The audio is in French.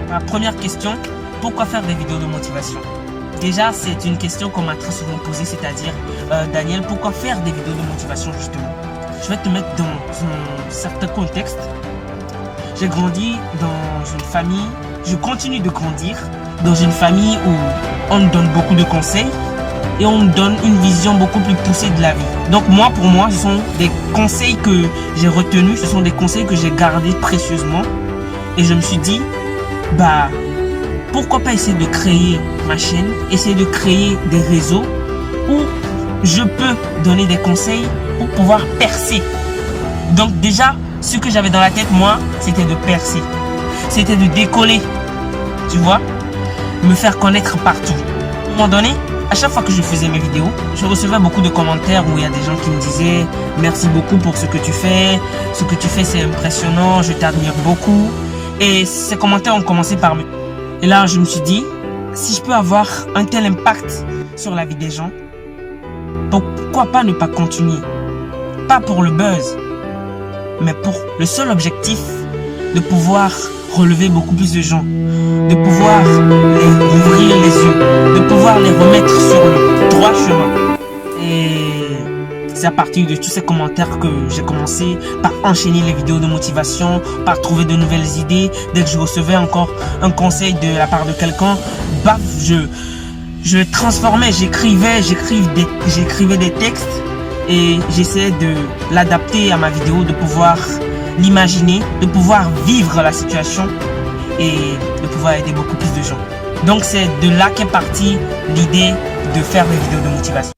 Ma première question, pourquoi faire des vidéos de motivation? Déjà, c'est une question qu'on m'a très souvent posée, c'est-à-dire, Daniel, pourquoi faire des vidéos de motivation justement? Je vais te mettre dans un certain contexte. J'ai grandi dans une famille, je continue de grandir dans une famille où on me donne beaucoup de conseils et on me donne une vision beaucoup plus poussée de la vie. Donc moi, pour moi, ce sont des conseils que j'ai retenus, ce sont des conseils que j'ai gardés précieusement. Et je me suis dit, pourquoi pas essayer de créer ma chaîne, essayer de créer des réseaux où je peux donner des conseils pour pouvoir percer. Donc déjà, ce que j'avais dans la tête, moi, c'était de percer. C'était de décoller, tu vois, me faire connaître partout. À un moment donné, à chaque fois que je faisais mes vidéos, je recevais beaucoup de commentaires où il y a des gens qui me disaient « Merci beaucoup pour ce que tu fais. Ce que tu fais, c'est impressionnant. Je t'admire beaucoup. » Et ces commentaires ont commencé par me... Et là, je me suis dit, si je peux avoir un tel impact sur la vie des gens, pourquoi pas ne pas continuer? Pas pour le buzz, mais pour le seul objectif de pouvoir relever beaucoup plus de gens, de pouvoir les ouvrir les yeux, de pouvoir les remettre sur le droit chemin. Et c'est à partir de tous ces commentaires que j'ai commencé par enchaîner les vidéos de motivation, par trouver de nouvelles idées. Dès que je recevais encore un conseil de la part de quelqu'un, je le transformais, j'écrivais des textes et j'essayais de l'adapter à ma vidéo, de pouvoir l'imaginer, de pouvoir vivre la situation et de pouvoir aider beaucoup plus de gens. Donc c'est de là qu'est partie l'idée de faire des vidéos de motivation.